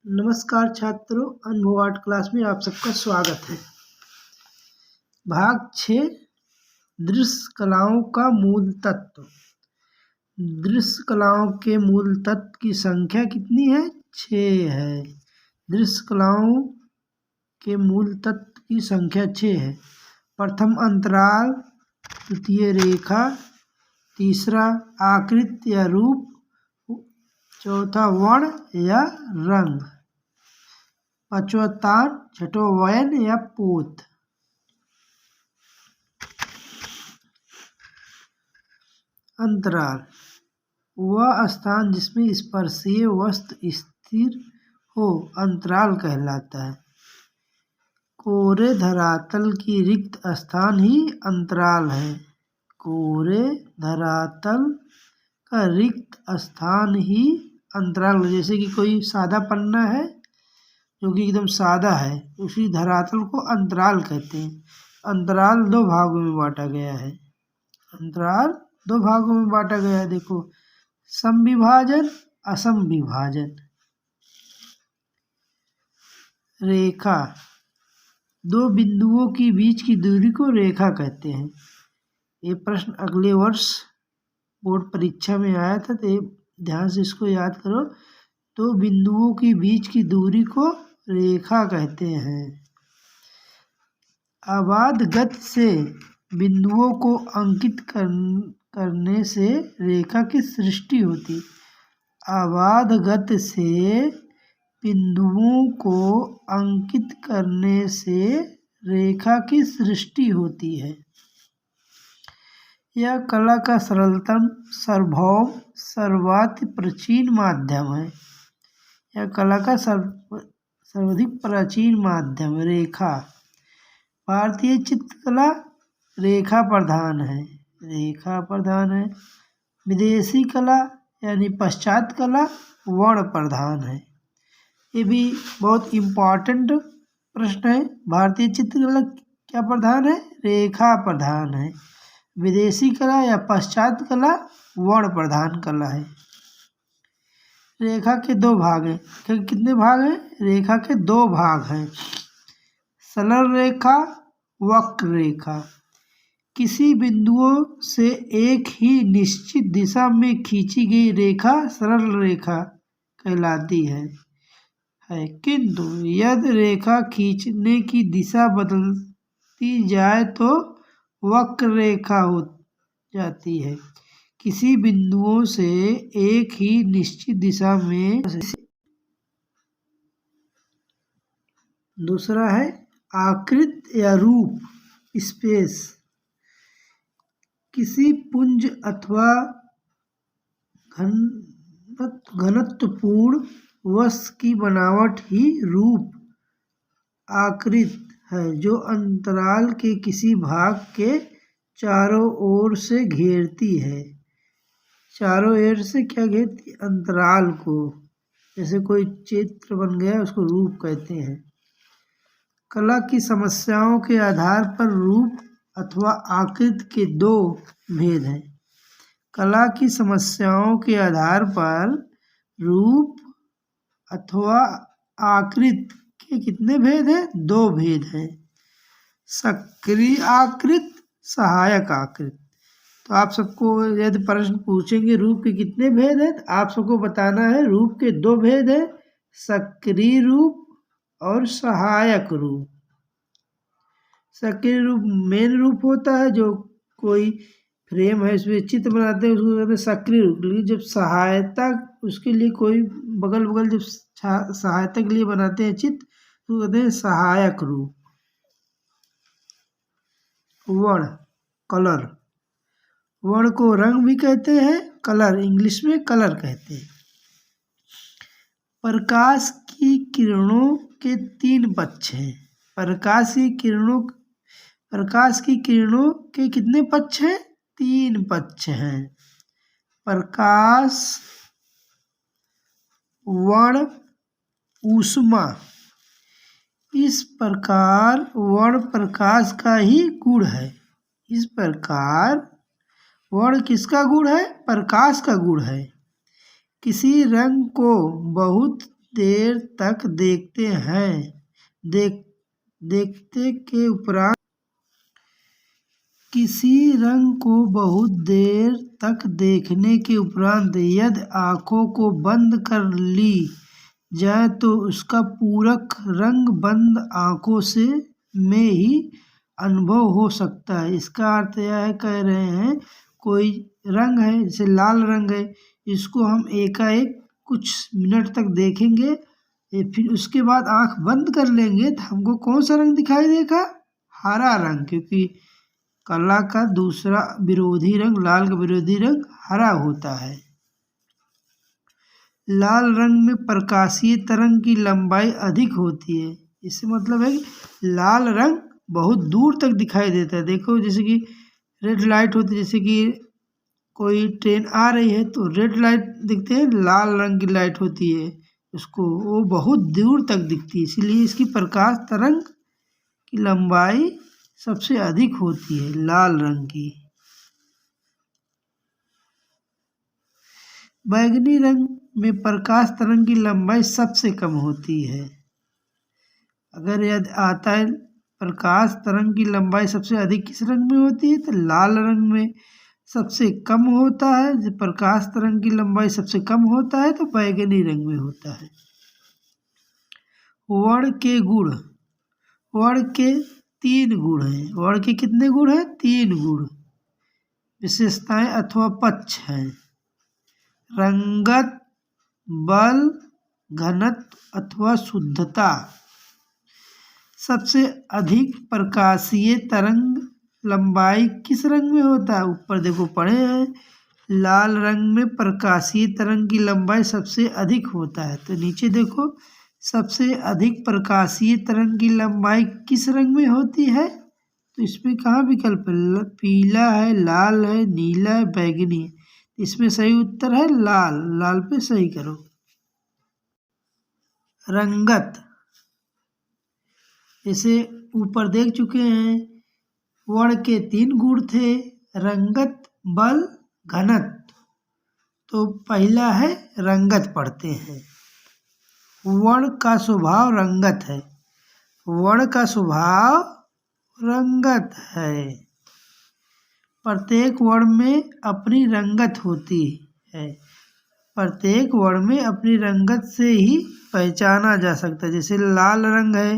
नमस्कार छात्रों, अनुभव आर्ट क्लास में आप सबका स्वागत है। भाग 6 दृश्य कलाओं का मूल तत्व। दृश्य कलाओं के मूल तत्व की संख्या कितनी है? 6 है। दृश्य कलाओं के मूल तत्व की संख्या 6 है। प्रथम अंतराल, द्वितीय रेखा, तीसरा आकृति या रूप, चौथा वर्ण या रंग, पांचवा तान, छठवा वयन या पोत। अंतराल वह स्थान जिसमें स्पर्शीय वस्तु स्थिर हो अंतराल कहलाता है। कोरे धरातल की रिक्त स्थान ही अंतराल है। कोरे धरातल का रिक्त स्थान ही अंतराल। जैसे कि कोई सादा पन्ना है जो कि एकदम सादा है, उसी धरातल को अंतराल कहते हैं। अंतराल दो भागों में बांटा गया है। अंतराल दो भागों में बांटा गया है। देखो, समविभाजन, असमविभाजन। रेखा, दो बिंदुओं के बीच की दूरी को रेखा कहते हैं। ये प्रश्न अगले वर्ष बोर्ड परीक्षा में आया था, तो ध्यान से इसको याद करो। दो बिंदुओं के बीच की दूरी को रेखा कहते हैं। अबाध गति से बिंदुओं को अंकित करने से रेखा की सृष्टि होती। अबाध गति से बिंदुओं को अंकित करने से रेखा की सृष्टि होती है। यह कला का सरलतम, सार्वभौम, सर्वाधिक प्राचीन माध्यम है। यह कला का सर्वाधिक प्राचीन माध्यम रेखा। भारतीय चित्रकला रेखा प्रधान है। रेखा प्रधान है। विदेशी कला यानी पश्चात कला वर्ण प्रधान है। ये भी बहुत इम्पोर्टेंट प्रश्न है। भारतीय चित्रकला क्या प्रधान है? रेखा प्रधान है। विदेशी कला या पश्चात कला वर्ण प्रधान कला है। रेखा के दो भाग हैं। कितने भाग हैं? रेखा के दो भाग हैं। सरल रेखा, वक्र रेखा। किसी बिंदुओं से एक ही निश्चित दिशा में खींची गई रेखा सरल रेखा कहलाती है। किंतु यदि रेखा खींचने की दिशा बदलती जाए तो वक्र रेखा हो जाती है। किसी बिंदुओं से एक ही निश्चित दिशा में। दूसरा है आकृति या रूप, स्पेस। किसी पुंज अथवा घनत्वपूर्ण वस्तु की बनावट ही रूप, आकृति है, जो अंतराल के किसी भाग के चारों ओर से घेरती है। चारों ओर से क्या घेरती? अंतराल को। जैसे कोई चित्र बन गया, उसको रूप कहते हैं। कला की समस्याओं के आधार पर रूप अथवा आकृति के दो भेद हैं। कला की समस्याओं के आधार पर रूप अथवा आकृति के कितने भेद हैं? दो भेद हैं। सक्रिय आकृति, सहायक आकृति। तो आप सबको यदि प्रश्न पूछेंगे रूप के कितने भेद हैं, तो आप सबको बताना है रूप के दो भेद हैं, सक्रिय रूप और सहायक रूप। सक्रिय रूप मेन रूप होता है, जो कोई फ्रेम है इसमें चित्र बनाते हैं, उसको कहते हैं सक्रिय रूप। लेकिन जब सहायता, उसके लिए कोई बगल बगल जब सहायता के लिए बनाते हैं चित्र, तो कहते हैं सहायक रूप। वर्ण, कलर। वर्ण को रंग भी कहते हैं, कलर इंग्लिश में कलर कहते हैं। प्रकाश की किरणों के तीन पक्ष हैं। प्रकाश की किरणों के कितने पक्ष हैं? तीन पक्ष हैं। प्रकाश, वर्ण, ऊष्मा। इस प्रकार वर्ण प्रकाश का ही गुण है। इस प्रकार वर्ण किसका गुण है? प्रकाश का गुण है। किसी रंग को बहुत देर तक देखते हैं। देखते के उपरांत किसी रंग को बहुत देर तक देखने के उपरांत यदि आँखों को बंद कर ली जाए तो उसका पूरक रंग बंद आँखों से में ही अनुभव हो सकता है। इसका अर्थ यह है, कह रहे हैं कोई रंग है, जैसे लाल रंग है, इसको हम एकाएक कुछ मिनट तक देखेंगे, फिर उसके बाद आँख बंद कर लेंगे तो हमको कौन सा रंग दिखाई देगा? हरा रंग, क्योंकि काला का दूसरा विरोधी रंग, लाल का विरोधी रंग हरा होता है। लाल रंग में प्रकाशीय तरंग की लंबाई अधिक होती है। इससे मतलब है कि लाल रंग बहुत दूर तक दिखाई देता है। देखो जैसे कि रेड लाइट होती है, जैसे कि कोई ट्रेन आ रही है तो रेड लाइट दिखते हैं, लाल रंग की लाइट होती है, उसको वो बहुत दूर तक दिखती है, इसीलिए इसकी प्रकाश तरंग की लंबाई सबसे अधिक होती है लाल रंग की। बैगनी रंग में प्रकाश तरंग की लंबाई सबसे कम होती है। अगर यदि आता है प्रकाश तरंग की लंबाई सबसे अधिक किस रंग में होती है, तो लाल रंग में सबसे कम होता है। जब प्रकाश तरंग की लंबाई सबसे कम होता है तो बैगनी रंग में होता है। वर्ण के गुण, वर्ण के 3 गुण हैं। वर्ण के कितने गुण हैं? 3 गुण, विशेषताएं अथवा पक्ष हैं। रंगत, बल, घनत्व अथवा शुद्धता। सबसे अधिक प्रकाशीय तरंग लंबाई किस रंग में होता है? ऊपर देखो पढ़े हैं, लाल रंग में प्रकाशीय तरंग की लंबाई सबसे अधिक होता है। तो नीचे देखो, सबसे अधिक प्रकाशीय तरंग की लंबाई किस रंग में होती है? तो इसमें कहाँ विकल्प है? पीला है, लाल है, नीला है, बैगनी है। इसमें सही उत्तर है लाल। लाल पे सही करो। रंगत, इसे ऊपर देख चुके हैं, वर्ण के 3 गुण थे, रंगत, बल, घनत्व। तो पहला है रंगत, पढ़ते हैं। वर्ण का स्वभाव रंगत है। वर्ण का स्वभाव रंगत है। प्रत्येक वर्ण में अपनी रंगत होती है। प्रत्येक वर्ण में अपनी रंगत से ही पहचाना जा सकता है। जैसे लाल रंग है,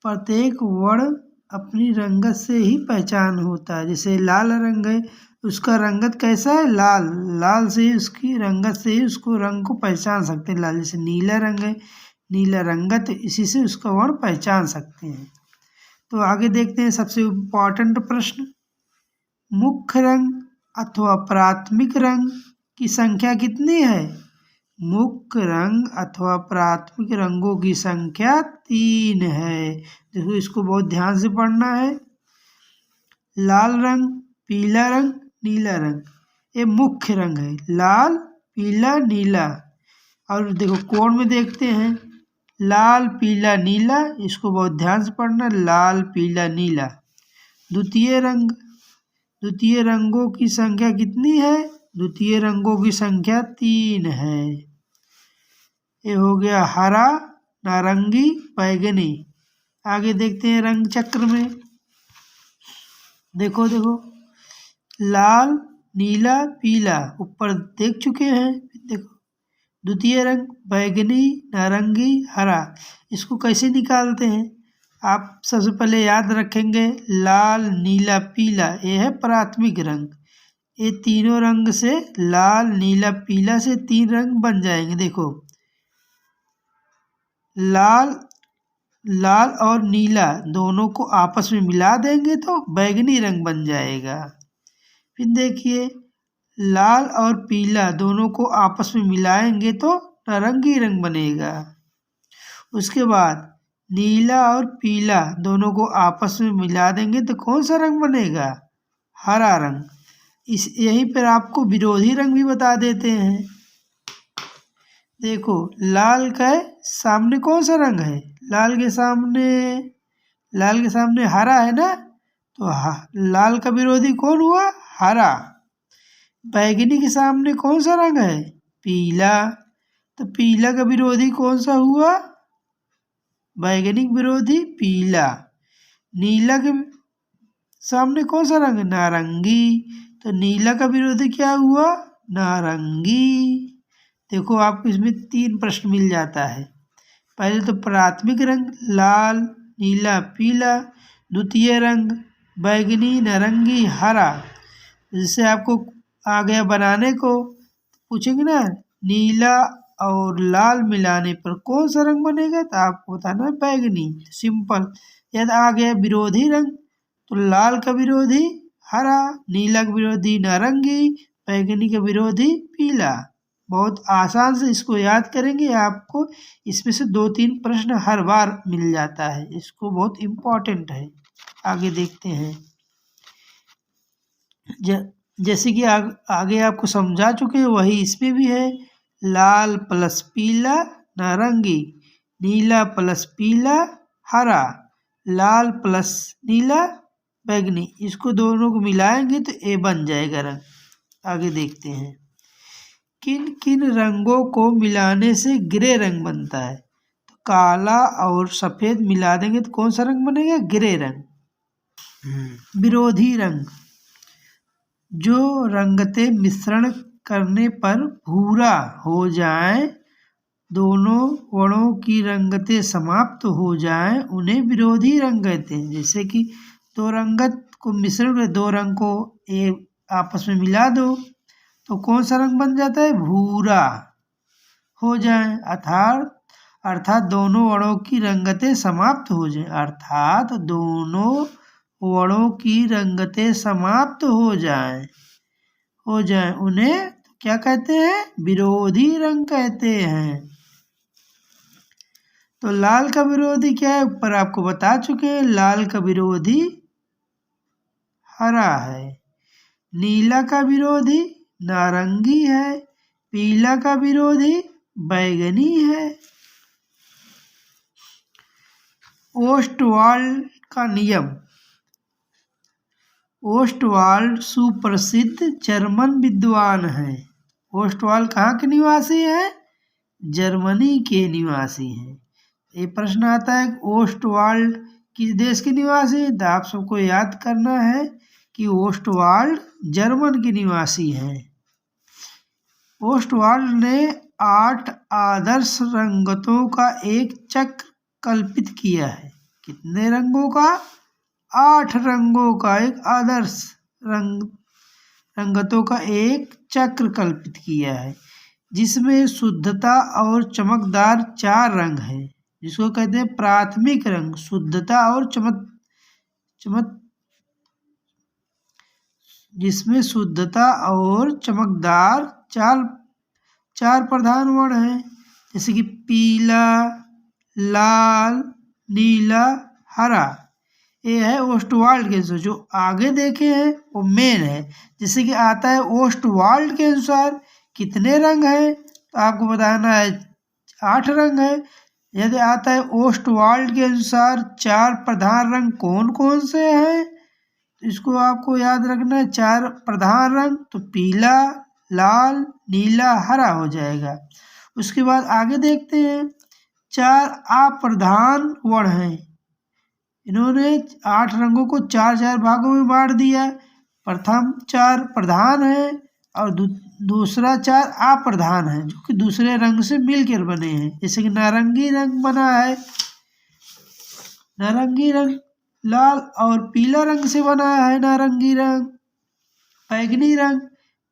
प्रत्येक वर्ण अपनी रंगत से ही पहचान होता है। जैसे लाल रंग है, उसका रंगत कैसा है? लाल। लाल से ही उसकी रंगत से ही उसको रंग को पहचान सकते हैं लाल। जैसे नीला रंग है, नीला रंगत, इसी से उसका वर्ण पहचान सकते हैं। तो आगे देखते हैं सबसे इम्पोर्टेंट प्रश्न, मुख्य रंग अथवा प्राथमिक रंग की संख्या कितनी है? मुख्य रंग अथवा प्राथमिक रंगों की संख्या 3 है। देखो इसको बहुत ध्यान से पढ़ना है। लाल रंग, पीला रंग, नीला रंग, ये मुख्य रंग है, लाल, पीला, नीला। और देखो कोण में देखते हैं, लाल, पीला, नीला, इसको बहुत ध्यान से पढ़ना, लाल, पीला, नीला। द्वितीय रंग, द्वितीय रंगों की संख्या कितनी है? द्वितीय रंगों की संख्या 3 है। ये हो गया हरा, नारंगी, बैगनी। आगे देखते हैं रंग चक्र में, देखो देखो, लाल, नीला, पीला, ऊपर देख चुके हैं। देखो द्वितीय रंग बैगनी, नारंगी, हरा, इसको कैसे निकालते हैं? आप सबसे पहले याद रखेंगे, लाल, नीला, पीला, ये है प्राथमिक रंग। ये तीनों रंग से, लाल, नीला, पीला से 3 रंग बन जाएंगे। देखो लाल, लाल और नीला दोनों को आपस में मिला देंगे तो बैगनी रंग बन जाएगा। फिर देखिए, लाल और पीला दोनों को आपस में मिलाएंगे तो नारंगी रंग बनेगा। उसके बाद नीला और पीला दोनों को आपस में मिला देंगे तो कौन सा रंग बनेगा? हरा रंग। इस यहीं पर आपको विरोधी रंग भी बता देते हैं। देखो लाल का सामने कौन सा रंग है? लाल के सामने हरा है ना, तो लाल का विरोधी कौन हुआ? हरा। बैगनी के सामने कौन सा रंग है? पीला। तो पीला का विरोधी कौन सा हुआ? बैगनी का विरोधी पीला। नीला के सामने कौन सा रंग है? नारंगी। तो नीला का विरोधी क्या हुआ? नारंगी। देखो आपको इसमें 3 प्रश्न मिल जाता है। पहले तो प्राथमिक रंग लाल, नीला, पीला। द्वितीय रंग बैगनी, नारंगी, हरा। जिससे आपको आ गया बनाने को, पूछेंगे ना नीला और लाल मिलाने पर कौन सा रंग बनेगा, तो आपको बताना है बैगनी। सिंपल। यदि आ गया विरोधी रंग, तो लाल का विरोधी हरा, नीला का विरोधी नारंगी, बैगनी का विरोधी पीला। बहुत आसान से इसको याद करेंगे, आपको इसमें से 2-3 प्रश्न हर बार मिल जाता है। इसको बहुत इम्पोर्टेंट है। आगे देखते हैं। जैसे कि आगे आपको समझा चुके हैं, वही इसमें भी है। लाल प्लस पीला नारंगी, नीला प्लस पीला हरा, लाल प्लस नीला बैगनी। इसको दोनों को मिलाएंगे तो ए बन जाएगा रंग। आगे देखते हैं। किन किन रंगों को मिलाने से ग्रे रंग बनता है? तो काला और सफ़ेद मिला देंगे तो कौन सा रंग बनेगा? ग्रे रंग। विरोधी रंग, जो रंगते मिश्रण करने पर भूरा हो जाए, दोनों वर्णों की रंगतें समाप्त हो जाएं, उन्हें विरोधी रंग कहते हैं। जैसे कि 2 रंगत को मिश्रण कर 2 रंग को आपस में मिला दो तो कौन सा रंग बन जाता है? भूरा हो जाए। अर्थात दोनों वर्णों की रंगतें समाप्त हो जाए। अर्थात दोनों वर्णों की रंगतें समाप्त हो जाए उन्हें क्या कहते हैं? विरोधी रंग कहते हैं। तो लाल का विरोधी क्या है? ऊपर आपको बता चुके हैं। लाल का विरोधी हरा है, नीला का विरोधी नारंगी है, पीला का विरोधी बैगनी है। ओस्टवाल्ड का नियम। ओस्टवाल्ड सुप्रसिद्ध जर्मन विद्वान हैं। ओस्टवाल्ड कहाँ के निवासी हैं? जर्मनी के निवासी हैं। ये प्रश्न आता है ओस्टवाल्ड किस देश के निवासी हैं? तो आप सबको याद करना है कि ओस्टवाल्ड जर्मन के निवासी हैं। ओस्टवाल्ड ने 8 आदर्श रंगतों का एक चक्र कल्पित किया है। कितने रंगों का? 8 रंगों का एक आदर्श रंगतों का एक चक्र कल्पित किया है, जिसमें शुद्धता और चमकदार 4 रंग हैं, जिसको कहते हैं प्राथमिक रंग। शुद्धता और जिसमें शुद्धता और चमकदार 4 प्रधान वर्ण हैं, जैसे कि पीला, लाल, नीला, हरा। ये है ओस्टवाल्ड के अनुसार। जो आगे देखे हैं वो मेन है। जैसे कि आता है ओस्टवाल्ड के अनुसार कितने रंग हैं, तो आपको बताना है 8 रंग है। यदि आता है ओस्टवाल्ड के अनुसार 4 प्रधान रंग कौन कौन से हैं, तो इसको आपको याद रखना है। 4 प्रधान रंग तो पीला, लाल, नीला, हरा हो जाएगा। उसके बाद आगे देखते हैं। 4 अप्रधान वर्ण हैं। इन्होंने 8 रंगों को 4-4 भागों में बांट दिया। प्रथम 4 प्रधान है और दूसरा 4 अप्रधान है, जो कि दूसरे रंग से मिलकर बने हैं। जैसे कि नारंगी रंग बना है, नारंगी रंग लाल और पीला रंग से बना है। नारंगी रंग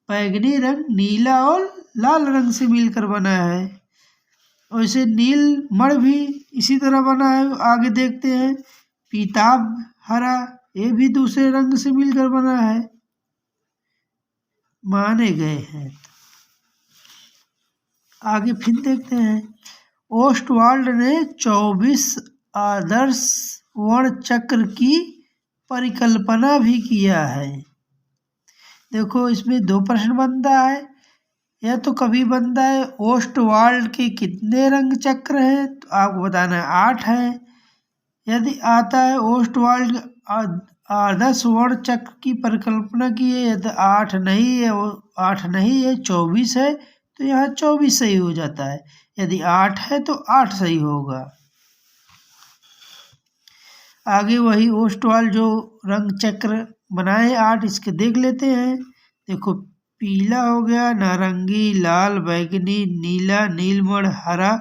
बैगनी रंग नीला और लाल रंग से मिलकर बना है। वैसे नील मण भी इसी तरह बना है। आगे देखते हैं। पीताभ हरा, ये भी दूसरे रंग से मिलकर बना है, माने गए हैं। आगे फिर देखते हैं। ओस्टवाल्ड ने 24 आदर्श वर्ण चक्र की परिकल्पना भी किया है। देखो इसमें 2 प्रश्न बनता है। या तो कभी बनता है ओस्टवाल्ड के कितने रंग चक्र हैं, तो आपको बताना है 8 है। यदि आता है ओस्टवाल्ड आदर्श वर्ण चक्र की परिकल्पना की है। यदि 8 नहीं है, वो 8 नहीं है, 24 है, तो यहाँ 24 सही हो जाता है। यदि 8 है तो 8 सही होगा। आगे वही ओस्टवाल जो रंग चक्र बनाए 8, इसके देख लेते हैं। देखो, पीला हो गया, नारंगी, लाल, बैगनी, नीला, नीलमण, हरा,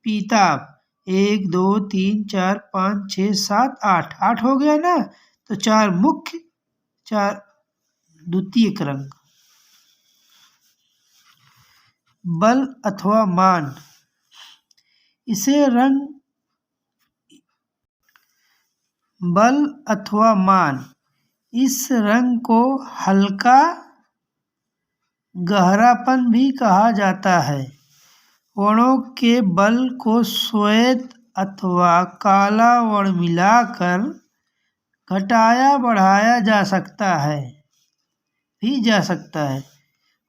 पीताभ। 1 2 3 4 5 6 7 8, 8 हो गया ना। तो 4 मुख्य, 4 द्वितीयक रंग। बल अथवा मान, इसे रंग बल अथवा मान, इस रंग को हल्का गहरापन भी कहा जाता है। वर्णों के बल को श्वेत अथवा काला वर्ण मिलाकर घटाया बढ़ाया जा सकता है।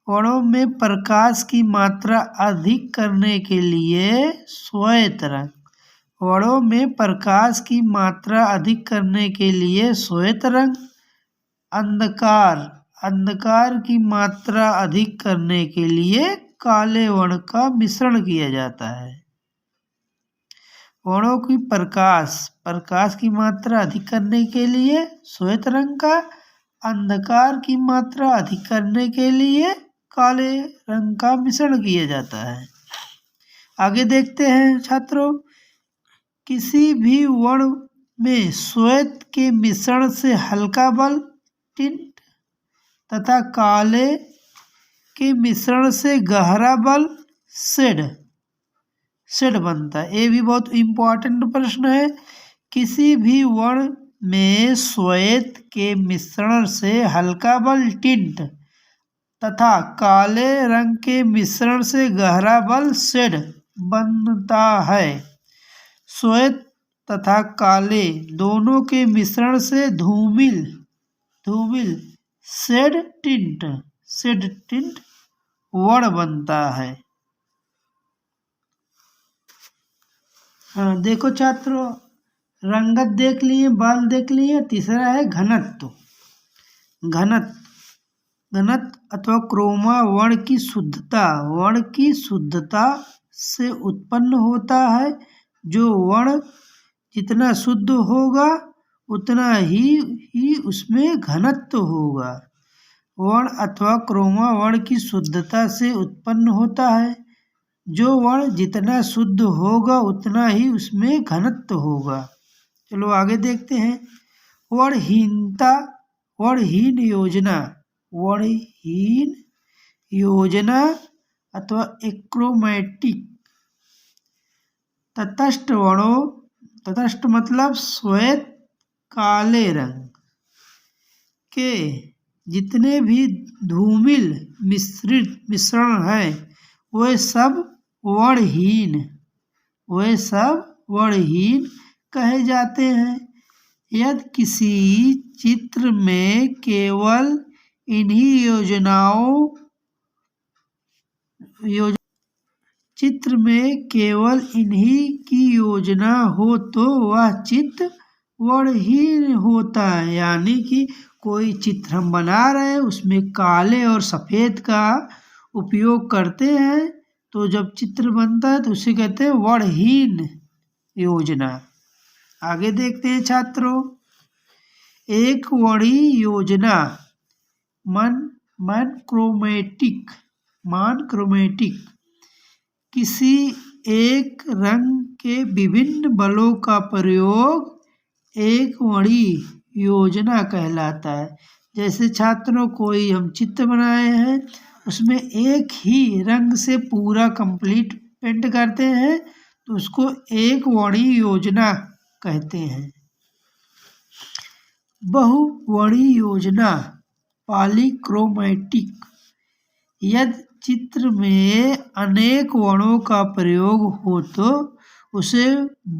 वर्णों में प्रकाश की मात्रा अधिक करने के लिए श्वेत रंग, वर्णों में प्रकाश की मात्रा अधिक करने के लिए श्वेत रंग, अंधकार की मात्रा अधिक करने के लिए काले वर्ण का मिश्रण किया जाता है। वर्णों की प्रकाश की मात्रा अधिक करने के लिए श्वेत रंग का, अंधकार की मात्रा अधिक करने के लिए काले रंग का मिश्रण किया जाता है। आगे देखते हैं छात्रों, किसी भी वर्ण में श्वेत के मिश्रण से हल्का बल टिंट तथा काले के मिश्रण से गहरा बल शेड बनता है। ये भी बहुत इम्पोर्टेंट प्रश्न है। किसी भी वर्ण में श्वेत के मिश्रण से हल्का बल टिंट तथा काले रंग के मिश्रण से गहरा बल शेड बनता है। श्वेत तथा काले दोनों के मिश्रण से धूमिल शेड टिंट वर्ण बनता है। हाँ, देखो छात्रों, रंगत देख लिए, बल देख लिए, तीसरा है घनत्व। घनत्व अथवा क्रोमा वर्ण की शुद्धता से उत्पन्न होता है। जो वर्ण जितना शुद्ध होगा उतना ही उसमें घनत्व होगा। वर्ण अथवा क्रोमा वर्ण की शुद्धता से उत्पन्न होता है। जो वर्ण जितना शुद्ध होगा उतना ही उसमें घनत्व होगा। चलो आगे देखते हैं। वर्णहीन योजना अथवा एक्रोमैटिक, तटस्थ मतलब श्वेत काले रंग के जितने भी धूमिल मिश्रण है वे सब वर्णहीन कहे जाते हैं। यदि किसी चित्र में केवल इन्हीं की योजना हो तो वह चित्र वर्णहीन होता है। यानी कि कोई चित्र हम बना रहे हैं, उसमें काले और सफ़ेद का उपयोग करते हैं, तो जब चित्र बनता है तो उसे कहते हैं वर्णहीन योजना। आगे देखते हैं छात्रों, एक वर्णी योजना मोनोक्रोमैटिक किसी एक रंग के विभिन्न बलों का प्रयोग एक वर्णी योजना कहलाता है। जैसे छात्रों, कोई हम चित्र बनाए हैं, उसमें एक ही रंग से पूरा कंप्लीट पेंट करते हैं तो उसको एक वर्णी योजना कहते हैं। बहुवर्णी योजना पॉलीक्रोमैटिक, यदि चित्र में अनेक वर्णों का प्रयोग हो तो उसे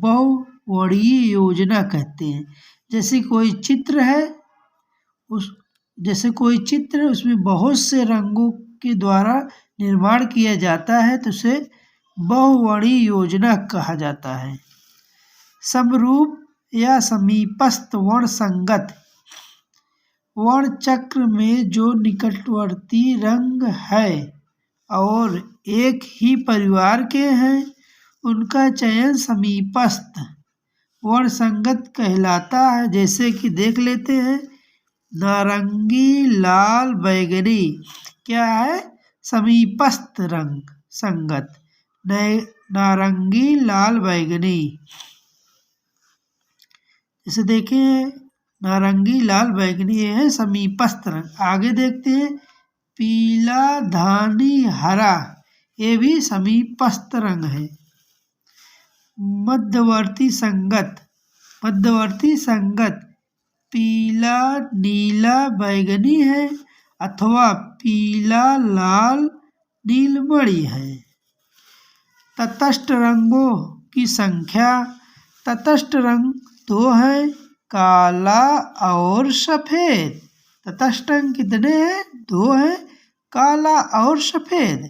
बहुवर्णी योजना कहते हैं। जैसे कोई चित्र है, उसमें बहुत से रंगों के द्वारा निर्माण किया जाता है तो उसे बहुवर्णी योजना कहा जाता है। समरूप या समीपस्थ वर्ण संगत, वर्ण चक्र में जो निकटवर्ती रंग है और एक ही परिवार के हैं उनका चयन समीपस्थ वर्ण संगत कहलाता है। जैसे कि देख लेते हैं, नारंगी, लाल, बैगनी क्या है? समीपस्थ रंग संगत। नारंगी, लाल, बैगनी, जैसे देखें नारंगी, लाल, बैगनी ये है समीपस्थ रंग। आगे देखते हैं, पीला, धानी, हरा ये भी समीपस्थ रंग है। मध्यवर्ती संगत, मध्यवर्ती संगत पीला, नीला, बैगनी है अथवा पीला, लाल, नीलमणि है। तटस्थ रंगों की संख्या, तटस्थ रंग 2 है, काला और सफेद। तटस्थ रंग कितने हैं? 2 हैं, काला और सफेद।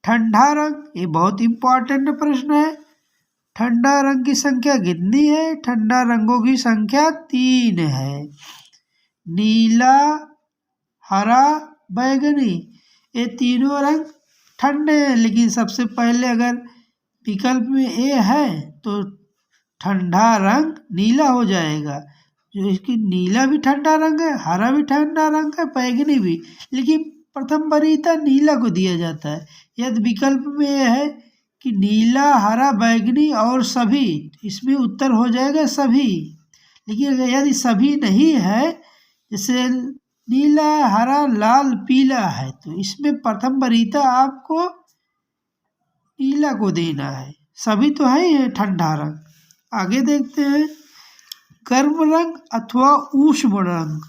ठंडा रंग, ये बहुत इंपॉर्टेंट प्रश्न है। ठंडा रंग की संख्या कितनी है? ठंडा रंगों की संख्या 3 है। नीला, हरा, बैगनी ये तीनों रंग ठंडे हैं, लेकिन सबसे पहले अगर विकल्प में ए है तो ठंडा रंग नीला हो जाएगा। जो इसकी नीला भी ठंडा रंग है, हरा भी ठंडा रंग है, बैगनी भी, लेकिन प्रथम वरीयता नीला को दिया जाता है। यदि विकल्प में यह है कि नीला, हरा, बैगनी और सभी, इसमें उत्तर हो जाएगा सभी। लेकिन यदि सभी नहीं है, जैसे नीला, हरा, लाल, पीला है, तो इसमें प्रथम वरीयता आपको नीला को देना है। सभी तो है ही है ठंडा रंग। आगे देखते हैं, गर्म रंग अथवा ऊष्म रंग,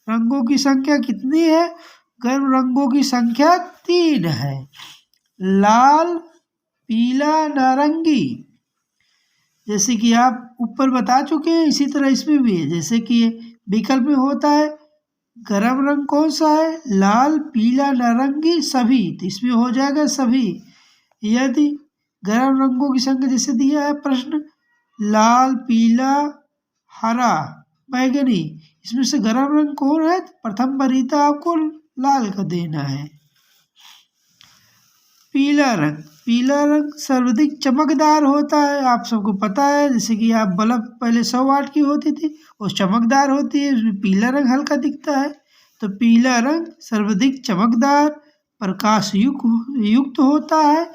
रंगों की संख्या कितनी है? गर्म रंगों की संख्या 3 है, लाल, पीला, नारंगी। जैसे कि आप ऊपर बता चुके हैं, इसी तरह इसमें भी है। जैसे कि विकल्प में होता है गर्म रंग कौन सा है? लाल, पीला, नारंगी, सभी, तो इसमें हो जाएगा सभी। यदि गर्म रंगों की संख्या जैसे दिया है प्रश्न, लाल, पीला, हरा, बैगनी, इसमें से गर्म रंग कौन है? प्रथम वरीयता आपको लाल का देना है। पीला रंग, पीला रंग सर्वाधिक चमकदार होता है, आप सबको पता है। जैसे कि आप बल्ब पहले 100 वाट की होती थी, वो चमकदार होती है, उसमें पीला रंग हल्का दिखता है। तो पीला रंग सर्वाधिक चमकदार प्रकाश युक्त होता है,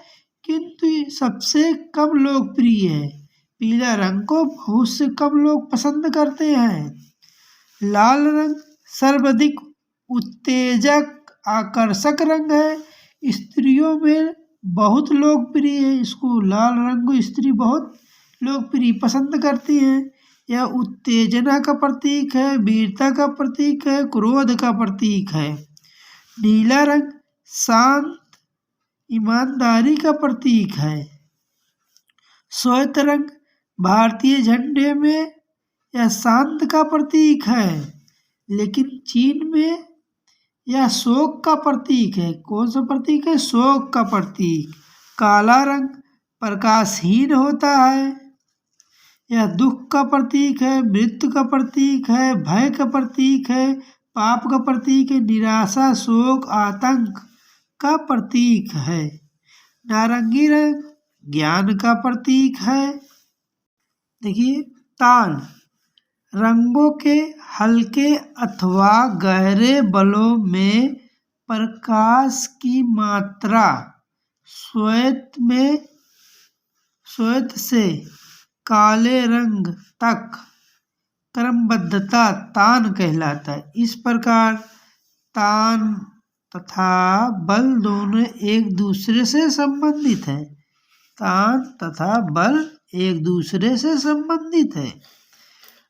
किंतु सबसे कम लोकप्रिय है। पीला रंग को बहुत से कम लोग पसंद करते हैं। लाल रंग सर्वाधिक उत्तेजक आकर्षक रंग है, स्त्रियों में बहुत लोकप्रिय है। इसको लाल रंग को स्त्री बहुत लोकप्रिय पसंद करती हैं। यह उत्तेजना का प्रतीक है, वीरता का प्रतीक है, क्रोध का प्रतीक है। नीला रंग शांत ईमानदारी का प्रतीक है। श्वेत रंग भारतीय झंडे में यह शांत का प्रतीक है, लेकिन चीन में यह शोक का प्रतीक है। कौन सा प्रतीक है? शोक का प्रतीक। काला रंग प्रकाशहीन होता है, यह दुख का प्रतीक है, मृत्यु का प्रतीक है, भय का प्रतीक है, पाप का प्रतीक है, निराशा, शोक, आतंक का प्रतीक है। नारंगी रंग ज्ञान का प्रतीक है। देखिए, तान रंगों के हल्के अथवा गहरे बलों में प्रकाश की मात्रा श्वेत से काले रंग तक क्रमबद्धता तान कहलाता है। इस प्रकार तान तथा बल दोनों एक दूसरे से संबंधित है। तान तथा बल एक दूसरे से संबंधित है।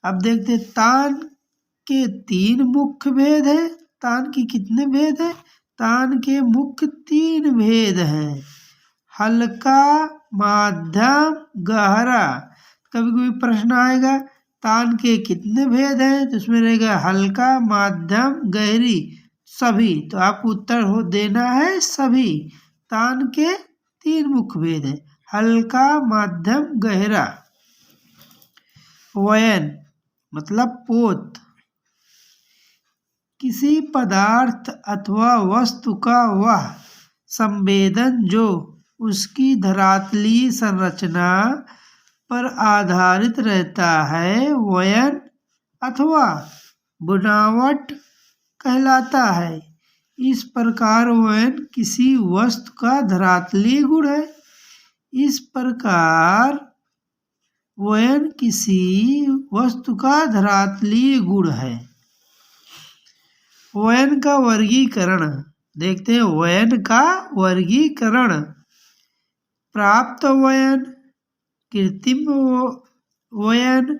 अब देखते हैं, तान के 3 मुख्य भेद हैं। तान के कितने भेद हैं? तान के मुख्य 3 भेद हैं, हल्का, माध्यम, गहरा। कभी कभी प्रश्न आएगा तान के कितने भेद हैं, तो उसमें रहेगा हल्का, माध्यम, गहरी, सभी। तो आपको उत्तर देना है सभी। तान के 3 मुख्य भेद हैं, हल्का, माध्यम, गहरा। वयन मतलब पोत, किसी पदार्थ अथवा वस्तु का वह संवेदन जो उसकी धरातलीय संरचना पर आधारित रहता है वयन अथवा बनावट कहलाता है। इस प्रकार वयन किसी वस्तु का धरातलीय गुण है। इस प्रकार वयन किसी वस्तु का धरातलीय गुण है। वयन का वर्गीकरण देखते हैं। वयन का वर्गीकरण प्राप्त वयन, कृत्रिम वयन,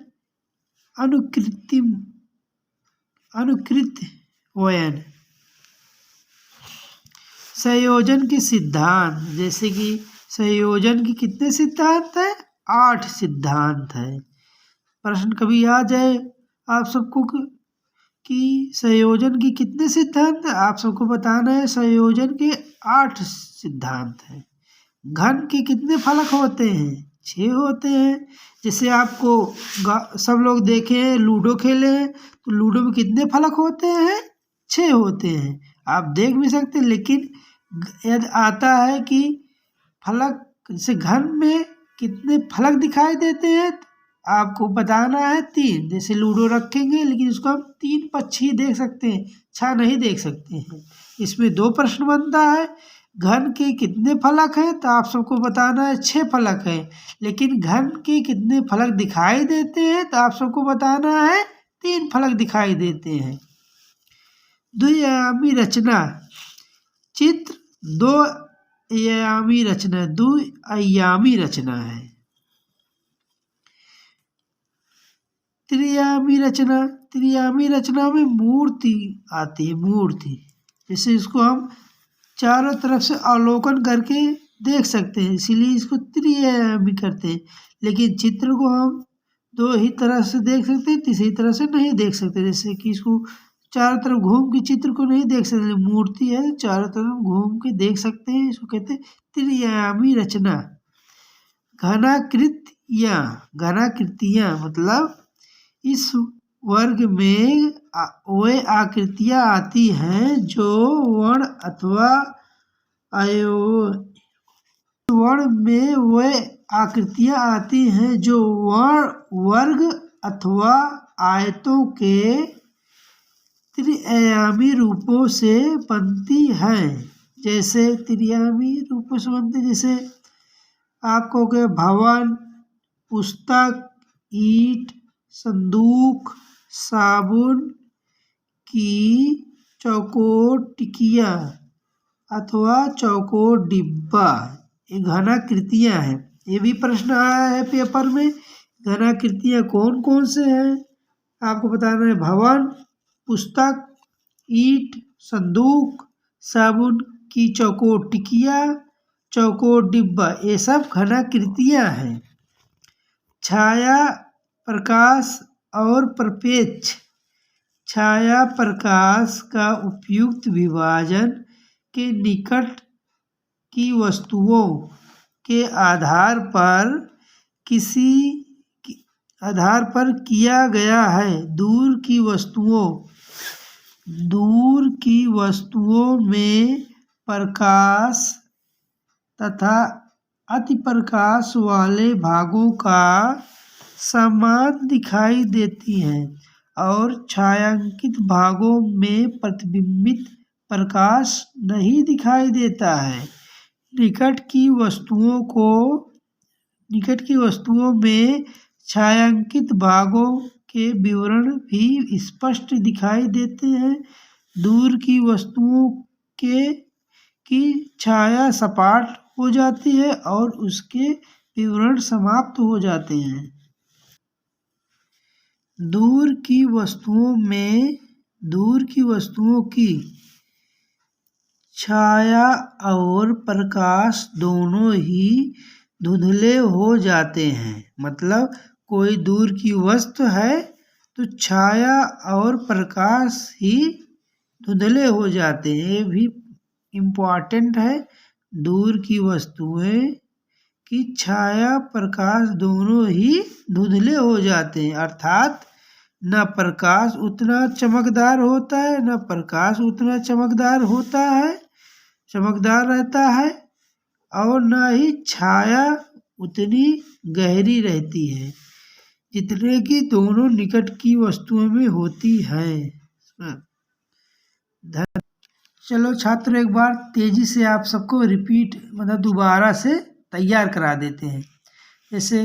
अनुकृत वयन। संयोजन के सिद्धांत, जैसे कि संयोजन के कितने सिद्धांत हैं? 8 सिद्धांत है। प्रश्न कभी आ जाए आप सबको कि संयोजन के कितने सिद्धांत हैं, आप सबको बताना है संयोजन के 8 सिद्धांत हैं। घन के कितने फलक होते हैं? 6 होते हैं। जैसे आपको सब लोग देखे हैं, लूडो खेले हैं, तो लूडो में कितने फलक होते हैं? 6 होते हैं। आप देख भी सकते हैं, लेकिन यदि आता है कि फलक जैसे घन में कितने फलक दिखाई देते हैं, आपको बताना है 3। जैसे लूडो रखेंगे, लेकिन उसको हम 3 पक्षी देख सकते हैं, 6 नहीं देख सकते हैं। इसमें 2 प्रश्न बनता है। घन के कितने फलक हैं? तो आप सबको बताना है 6 फलक हैं। लेकिन घन के कितने फलक दिखाई देते हैं? तो आप सबको बताना है 3 फलक दिखाई देते हैं। द्विआयामी रचना चित्र 2 आयामी रचना, द्विआयामी रचना है। त्रिआयामी रचना में मूर्ति आती है। मूर्ति जैसे इसको हम चारों तरफ से अवलोकन करके देख सकते हैं, इसीलिए इसको त्रिआयामी करते हैं। लेकिन चित्र को हम 2 ही तरह से देख सकते हैं, तीसरी तरह से नहीं देख सकते। जैसे कि इसको चारों तरफ घूम के चित्र को नहीं देख सकते, मूर्ति है चारों तरफ घूम के देख सकते हैं, इसको कहते हैं त्रिआयामी रचना। घनाकृतियाँ मतलब इस वर्ग में वे आकृतियाँ आती हैं जो वर्ण अथवा वर्ण में वे आकृतियाँ आती हैं जो वर्ग अथवा आयतों के त्रिआयामी रूपों से बनती हैं। जैसे त्रिआयामी रूपों से बनते, जैसे आप कहोगे भवन, पुस्तक, ईंट, संदूक, साबुन की चौकोर टिकिया अथवा चौकोर डिब्बा, ये घनाकृतियाँ हैं। ये भी प्रश्न आया है पेपर में। घनाकृतियाँ कौन कौन से हैं आपको बताना है। भवन, पुस्तक, ईंट, संदूक, साबुन की चौकोर टिकिया, चौकोर डिब्बा, ये सब घनाकृतियाँ हैं। छाया, प्रकाश और प्रक्षेप। छाया प्रकाश का उपयुक्त विभाजन के निकट की वस्तुओं के आधार पर किया गया है। दूर की वस्तुओं में प्रकाश तथा अतिप्रकाश वाले भागों का समान दिखाई देती हैं और छायांकित भागों में प्रतिबिंबित प्रकाश नहीं दिखाई देता है। निकट की वस्तुओं में छायांकित भागों के विवरण भी स्पष्ट दिखाई देते हैं। दूर की वस्तुओं की छाया सपाट हो जाती है और उसके विवरण समाप्त हो जाते हैं। दूर की वस्तुओं की छाया और प्रकाश दोनों ही धुंधले हो जाते हैं। मतलब कोई दूर की वस्तु है तो छाया और प्रकाश ही धुंधले हो जाते हैं। ये भी इम्पोर्टेंट है। दूर की वस्तुएं की छाया प्रकाश दोनों ही धुंधले हो जाते हैं, अर्थात न प्रकाश उतना चमकदार होता है, न प्रकाश उतना चमकदार रहता है, और न ही छाया उतनी गहरी रहती है जितने की दोनों निकट की वस्तुओं में होती है। चलो छात्र, एक बार तेजी से आप सबको रिपीट मतलब दोबारा से तैयार करा देते हैं। जैसे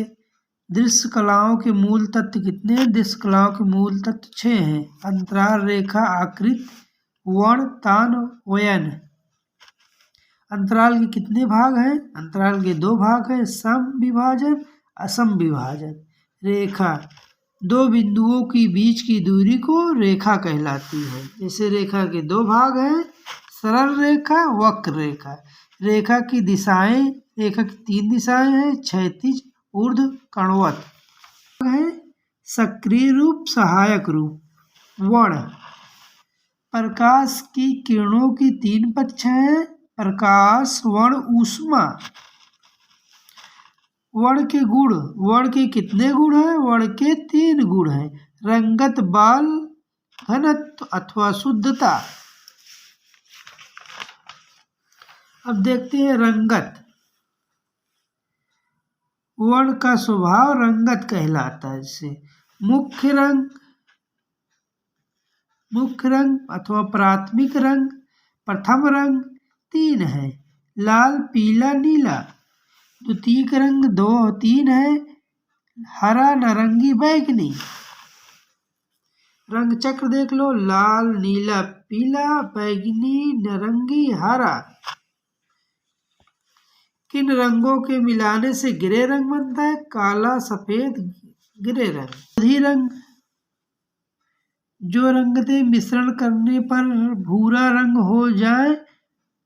दृश्य कलाओं के मूल तत्व कितने हैं? दृश्य कलाओं के मूल तत्व 6 हैं। अंतराल, रेखा, आकृति, वर्ण, तान, वयन। अंतराल के कितने भाग हैं? अंतराल के 2 भाग हैं, सम विभाजन, असम विभाजन। रेखा, 2 बिंदुओं के बीच की दूरी को रेखा कहलाती है। जैसे रेखा के 2 भाग हैं, सरल रेखा, वक्र रेखा। रेखा की 3 दिशाएं हैं, क्षैतिज, ऊर्ध्व, कणवत है। सक्रिय रूप, सहायक रूप। वर्ण, प्रकाश की किरणों की 3 पक्ष हैं, प्रकाश, वर्ण, ऊष्मा। वर्ण के गुण, वर्ण के कितने गुण हैं? वर्ण के 3 गुण हैं, रंगत, बाल, घनत्व अथवा शुद्धता। अब देखते हैं रंगत। वर्ण का स्वभाव रंगत कहलाता है। जैसे मुख्य रंग अथवा प्राथमिक रंग, प्रथम रंग 3 है, लाल, पीला, नीला। द्वितीयक रंग 2-3 है, हरा, नारंगी, बैंगनी। रंग चक्र देख लो, लाल, नीला, पीला, बैंगनी, नारंगी, हरा। किन रंगों के मिलाने से ग्रे रंग बनता है? काला, सफेद, ग्रे रंग। विरोधी रंग, जो रंग के मिश्रण करने पर भूरा रंग हो जाए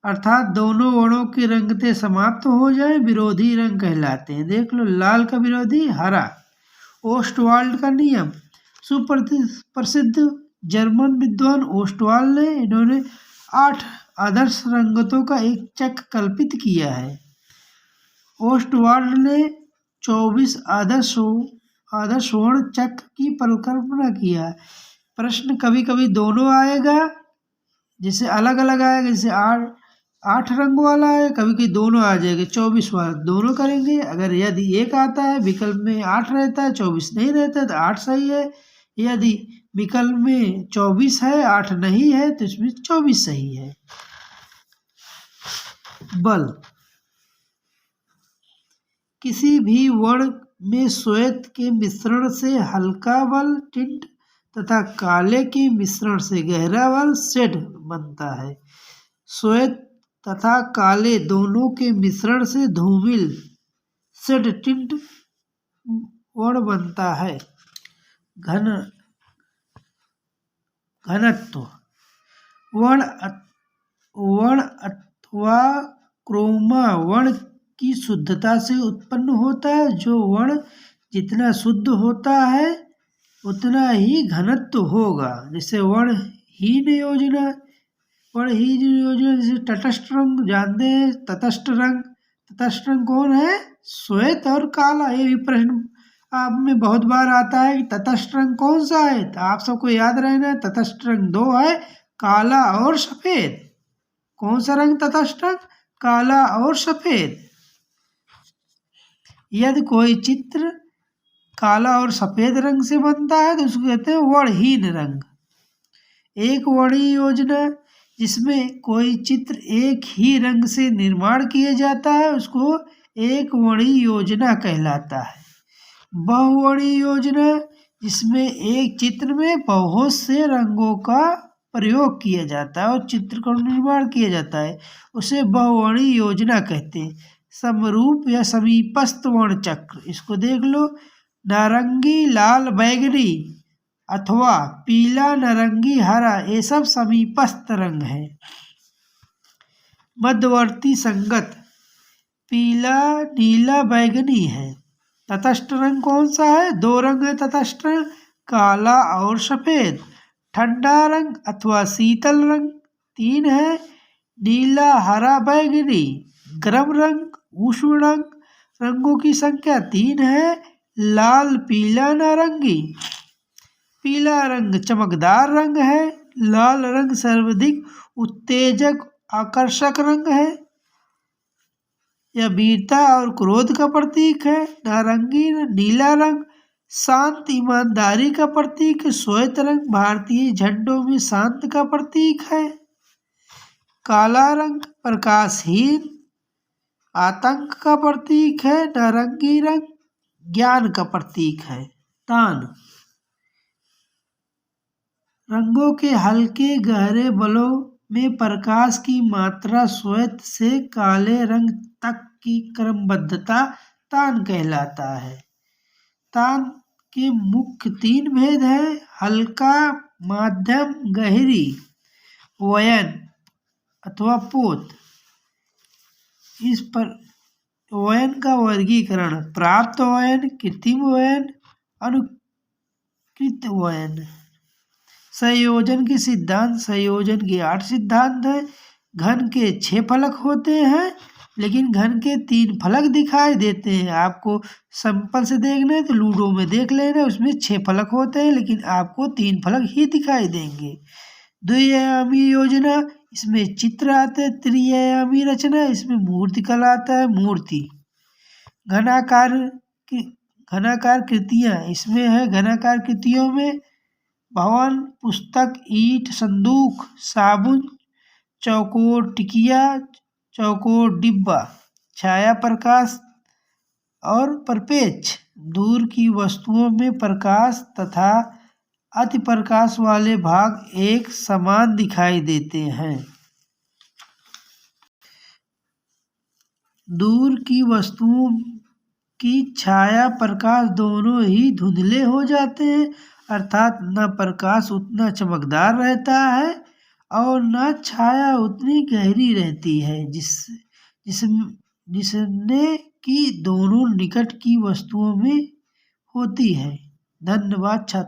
अर्थात दोनों वर्णों के रंगते समाप्त हो जाए, विरोधी रंग कहलाते हैं। देख लो, लाल का विरोधी हरा। ओस्टवाल्ड का नियम, सुप्रसिद्ध जर्मन विद्वान ओस्टवाल्ड ने इन्होंने 8 आदर्श रंगतों का एक चक्र कल्पित किया है। ओस्टवाल्ड ने 24 आदर्श वर्ण चक्र की परिकल्पना किया। प्रश्न कभी कभी दोनों आएगा, जैसे अलग अलग आएगा, जैसे 8 रंग वाला है, कभी कभी दोनों आ जाएगा, 24 वाला दोनों करेंगे। अगर यदि एक आता है विकल्प में 8 रहता है, 24 नहीं रहता है तो 8 सही है। यदि विकल्प में 24 है, 8 नहीं है तो इसमें 24 सही है। बल, किसी भी वर्ण में श्वेत के मिश्रण से हल्का बल टिंट तथा काले के मिश्रण से गहरा बल शेड बनता है। श्वेत तथा काले दोनों के मिश्रण से धूमिल शेड टिंट वर्ण बनता है। घनत्व, वर्ण अथवा क्रोमा वर्ण की शुद्धता से उत्पन्न होता है। जो वर्ण जितना शुद्ध होता है उतना ही घनत्व होगा। जैसे वर्णहीन योजना, जैसे तटस्थ रंग जानते हैं, तटस्थ रंग कौन है? श्वेत और काला। ये भी प्रश्न आप में बहुत बार आता है कि तटस्थ रंग कौन सा है, तो आप सबको याद रहना तटस्थ रंग 2 है, काला और सफेद। कौन सा रंग तटस्थ रंग? काला और सफेद। यदि कोई चित्र काला और सफेद रंग से बनता है तो उसको कहते हैं वर्णहीन रंग। एक वर्णीय योजना, जिसमें कोई चित्र एक ही रंग से निर्माण किया जाता है, उसको एक वर्णीय योजना कहलाता है। बहुवर्णीय योजना, जिसमें एक चित्र में बहुत से रंगों का प्रयोग किया जाता है और चित्र का निर्माण किया जाता है, उसे बहुवर्णीय योजना कहते हैं। समरूप या समीपस्थ वर्ण चक्र, इसको देख लो, नारंगी, लाल, बैंगनी अथवा पीला, नारंगी, हरा, ये सब समीपस्थ रंग है। मध्यवर्ती संगत, पीला, नीला, बैंगनी है। तटस्थ रंग कौन सा है? 2 रंग है तटस्थ रंग, काला और सफेद। ठंडा रंग अथवा शीतल रंग 3 है, नीला, हरा, बैंगनी। गर्म रंग, उष्ण रंग, रंगों की संख्या 3 है, लाल, पीला, नारंगी। पीला रंग चमकदार रंग है। लाल रंग सर्वाधिक उत्तेजक आकर्षक रंग है। यह वीरता और क्रोध का प्रतीक है। नारंगी नीला रंग शांत ईमानदारी का प्रतीक है। श्वेत रंग भारतीय झंडों में शांत का प्रतीक है। काला रंग प्रकाशहीन आतंक का प्रतीक है। नारंगी रंग ज्ञान का प्रतीक है। तान रंगों के हल्के गहरे बलों में प्रकाश की मात्रा श्वेत से काले रंग तक की क्रमबद्धता तान कहलाता है। तान के मुख्य 3 भेद हैं: हल्का, माध्यम, गहरी वयन अथवा पोत। इस पर वयन का वर्गीकरण: प्राप्त वयन, कृत्रिम वयन, अनुकृत वयन। संयोजन के सिद्धांत: संयोजन के 8 सिद्धांत हैं। घन के 6 फलक होते हैं, लेकिन घन के 3 फलक दिखाई देते हैं। आपको सिंपल से देखना है तो लूडो में देख लेना, उसमें 6 फलक होते हैं, लेकिन आपको 3 फलक ही दिखाई देंगे। द्विआयामी योजना, इसमें चित्र आते हैं। त्रिआयामी रचना, इसमें मूर्ति कला आता है, मूर्ति। घनाकार कृतियाँ, इसमें है घनाकार कृतियों में भवन, पुस्तक, ईंट, संदूक, साबुन, चौकोर टिकिया, चौकोर डिब्बा। छाया प्रकाश और प्रपेक्ष, दूर की वस्तुओं में प्रकाश तथा अति प्रकाश वाले भाग एक समान दिखाई देते हैं। दूर की वस्तुओं की छाया प्रकाश दोनों ही धुंधले हो जाते हैं, अर्थात न प्रकाश उतना चमकदार रहता है और न छाया उतनी गहरी रहती है, जिसने कि दोनों निकट की वस्तुओं में होती है। धन्यवाद छात्रों।